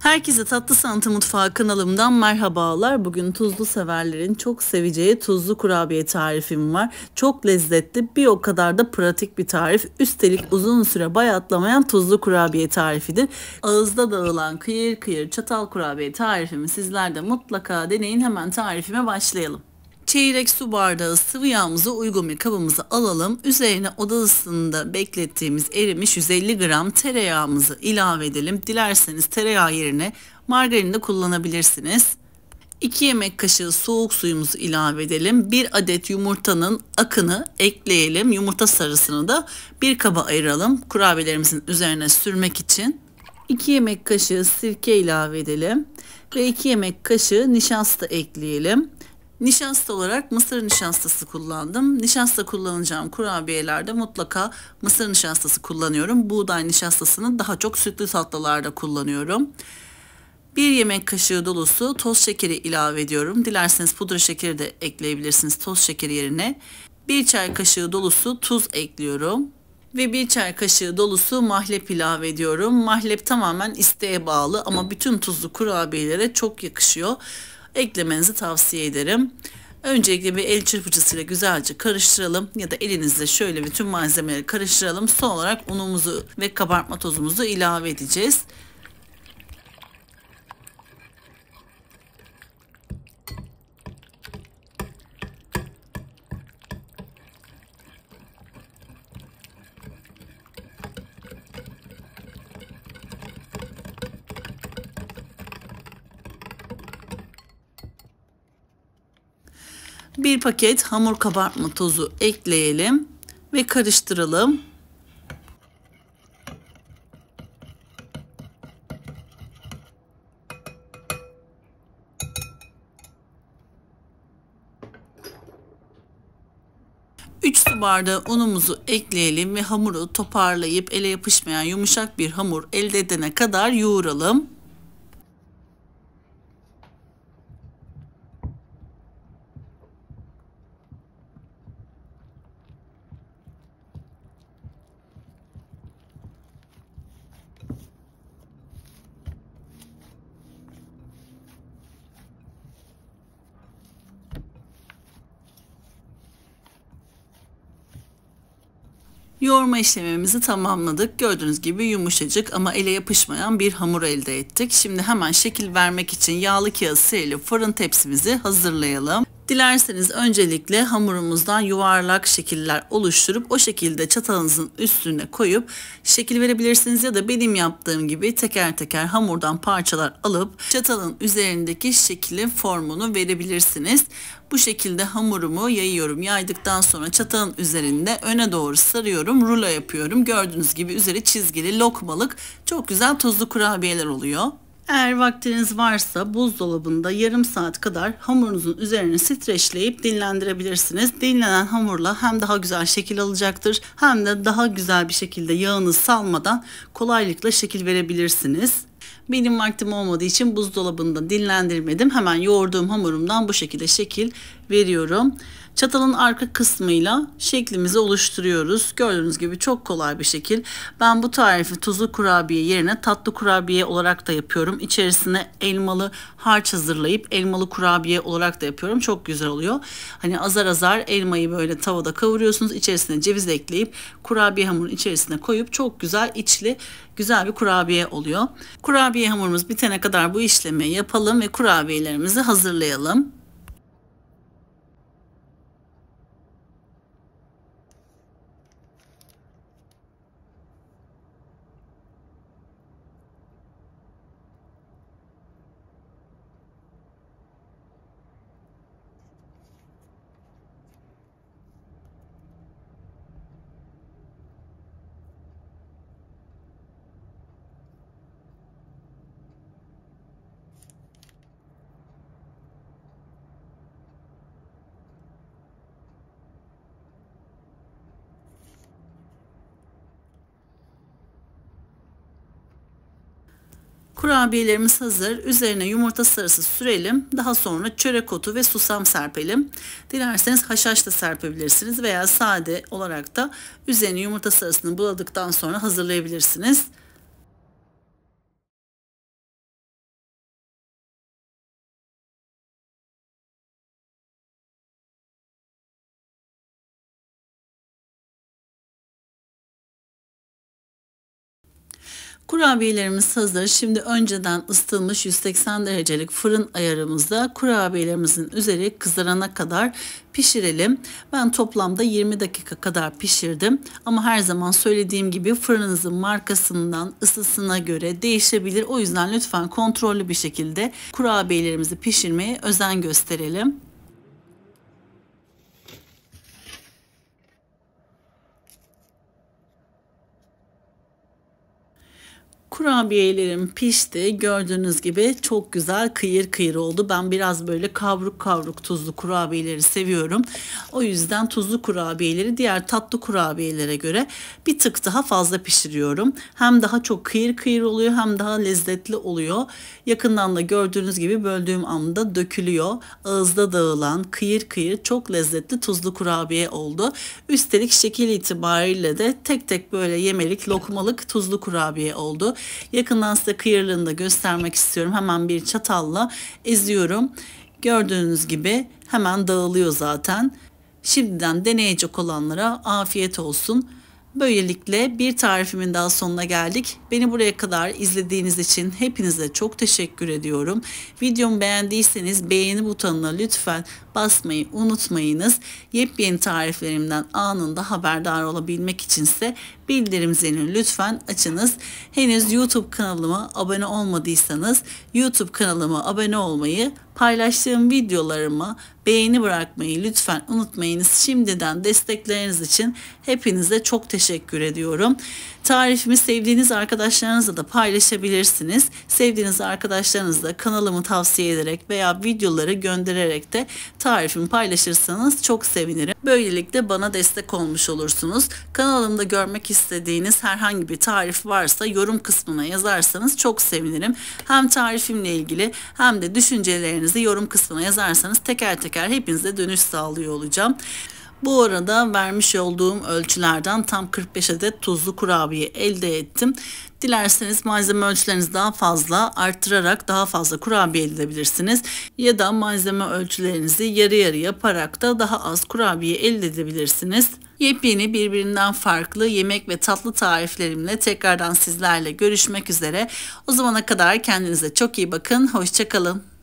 Herkese Tatlı Sanatı Mutfağı kanalımdan merhabalar. Bugün tuzlu severlerin çok seveceği tuzlu kurabiye tarifim var. Çok lezzetli, bir o kadar da pratik bir tarif. Üstelik uzun süre bayatlamayan tuzlu kurabiye tarifidir. Ağızda dağılan kıyır kıyır çatal kurabiye tarifimi sizler de mutlaka deneyin. Hemen tarifime başlayalım. Çeyrek su bardağı sıvı yağımızı uygun bir kabımıza alalım. Üzerine oda ısısında beklettiğimiz erimiş 150 gram tereyağımızı ilave edelim. Dilerseniz tereyağı yerine margarin de kullanabilirsiniz. 2 yemek kaşığı soğuk suyumuzu ilave edelim. 1 adet yumurtanın akını ekleyelim. Yumurta sarısını da bir kaba ayıralım. Kurabiyelerimizin üzerine sürmek için. 2 yemek kaşığı sirke ilave edelim. Ve 2 yemek kaşığı nişasta ekleyelim. Nişasta olarak mısır nişastası kullandım. Nişasta kullanacağım kurabiyelerde mutlaka mısır nişastası kullanıyorum. Buğday nişastasını daha çok sütlü tatlılarda kullanıyorum. 1 yemek kaşığı dolusu toz şekeri ilave ediyorum. Dilerseniz pudra şekeri de ekleyebilirsiniz toz şekeri yerine. 1 çay kaşığı dolusu tuz ekliyorum. Ve 1 çay kaşığı dolusu mahlep ilave ediyorum. Mahlep tamamen isteğe bağlı ama bütün tuzlu kurabiyelere çok yakışıyor. Eklemenizi tavsiye ederim. Öncelikle bir el çırpıcısıyla güzelce karıştıralım ya da elinizle şöyle bütün malzemeleri karıştıralım. Son olarak unumuzu ve kabartma tozumuzu ilave edeceğiz. Bir paket hamur kabartma tozu ekleyelim ve karıştıralım. Üç su bardağı unumuzu ekleyelim ve hamuru toparlayıp ele yapışmayan yumuşak bir hamur elde edene kadar yoğuralım. Yoğurma işlemimizi tamamladık. Gördüğünüz gibi yumuşacık ama ele yapışmayan bir hamur elde ettik. Şimdi hemen şekil vermek için yağlı kağıt serili fırın tepsimizi hazırlayalım. Dilerseniz öncelikle hamurumuzdan yuvarlak şekiller oluşturup o şekilde çatalınızın üstüne koyup şekil verebilirsiniz ya da benim yaptığım gibi teker teker hamurdan parçalar alıp çatalın üzerindeki şeklin formunu verebilirsiniz. Bu şekilde hamurumu yayıyorum. Yaydıktan sonra çatalın üzerinde öne doğru sarıyorum. Rulo yapıyorum. Gördüğünüz gibi üzeri çizgili lokmalık çok güzel tuzlu kurabiyeler oluyor. Eğer vaktiniz varsa buzdolabında yarım saat kadar hamurunuzun üzerine streçleyip dinlendirebilirsiniz. Dinlenen hamurla hem daha güzel şekil alacaktır hem de daha güzel bir şekilde yağını salmadan kolaylıkla şekil verebilirsiniz. Benim vaktim olmadığı için buzdolabında dinlendirmedim. Hemen yoğurduğum hamurumdan bu şekilde şekil veriyorum. Çatalın arka kısmıyla şeklimizi oluşturuyoruz. Gördüğünüz gibi çok kolay bir şekil. Ben bu tarifi tuzlu kurabiye yerine tatlı kurabiye olarak da yapıyorum. İçerisine elmalı harç hazırlayıp elmalı kurabiye olarak da yapıyorum. Çok güzel oluyor. Hani azar azar elmayı böyle tavada kavuruyorsunuz. İçerisine ceviz ekleyip kurabiye hamurun içerisine koyup çok güzel içli güzel bir kurabiye oluyor. Kurabiye hamurumuz bitene kadar bu işlemi yapalım ve kurabiyelerimizi hazırlayalım. Kurabiyelerimiz hazır. Üzerine yumurta sarısı sürelim. Daha sonra çörek otu ve susam serpelim. Dilerseniz haşhaş da serpebilirsiniz veya sade olarak da üzerine yumurta sarısını buladıktan sonra hazırlayabilirsiniz. Kurabiyelerimiz hazır. Şimdi önceden ısıtılmış 180 derecelik fırın ayarımızda kurabiyelerimizin üzeri kızarana kadar pişirelim. Ben toplamda 20 dakika kadar pişirdim. Ama her zaman söylediğim gibi fırınınızın markasından ısısına göre değişebilir. O yüzden lütfen kontrollü bir şekilde kurabiyelerimizi pişirmeye özen gösterelim. Kurabiyelerim pişti. Gördüğünüz gibi çok güzel kıyır kıyır oldu. Ben biraz böyle kavruk kavruk tuzlu kurabiyeleri seviyorum. O yüzden tuzlu kurabiyeleri diğer tatlı kurabiyelere göre bir tık daha fazla pişiriyorum. Hem daha çok kıyır kıyır oluyor hem daha lezzetli oluyor. Yakından da gördüğünüz gibi böldüğüm anda dökülüyor. Ağızda dağılan kıyır kıyır çok lezzetli tuzlu kurabiye oldu. Üstelik şekil itibariyle de tek tek böyle yemelik lokmalık tuzlu kurabiye oldu. Yakından size kıyırlığını da göstermek istiyorum. Hemen bir çatalla eziyorum. Gördüğünüz gibi hemen dağılıyor zaten. Şimdiden deneyecek olanlara afiyet olsun. Böylelikle bir tarifimin daha sonuna geldik. Beni buraya kadar izlediğiniz için hepinize çok teşekkür ediyorum. Videomu beğendiyseniz beğeni butonuna lütfen basmayı unutmayınız. Yepyeni tariflerimden anında haberdar olabilmek içinse bildirim zilini lütfen açınız. Henüz YouTube kanalıma abone olmadıysanız YouTube kanalıma abone olmayı, paylaştığım videolarıma beğeni bırakmayı lütfen unutmayınız. Şimdiden destekleriniz için hepinize çok teşekkür ediyorum. Tarifimi sevdiğiniz arkadaşlarınızla da paylaşabilirsiniz. Sevdiğiniz arkadaşlarınızla kanalımı tavsiye ederek veya videoları göndererek de tarifimi paylaşırsanız çok sevinirim. Böylelikle bana destek olmuş olursunuz. Kanalımda görmek istediğiniz herhangi bir tarif varsa yorum kısmına yazarsanız çok sevinirim. Hem tarifimle ilgili hem de düşüncelerinizi yorum kısmına yazarsanız teker teker hepinize dönüş sağlıyor olacağım. Bu arada vermiş olduğum ölçülerden tam 45 adet tuzlu kurabiye elde ettim. Dilerseniz malzeme ölçülerinizi daha fazla arttırarak daha fazla kurabiye elde edebilirsiniz. Ya da malzeme ölçülerinizi yarı yarı yaparak da daha az kurabiye elde edebilirsiniz. Yepyeni birbirinden farklı yemek ve tatlı tariflerimle tekrardan sizlerle görüşmek üzere. O zamana kadar kendinize çok iyi bakın. Hoşça kalın.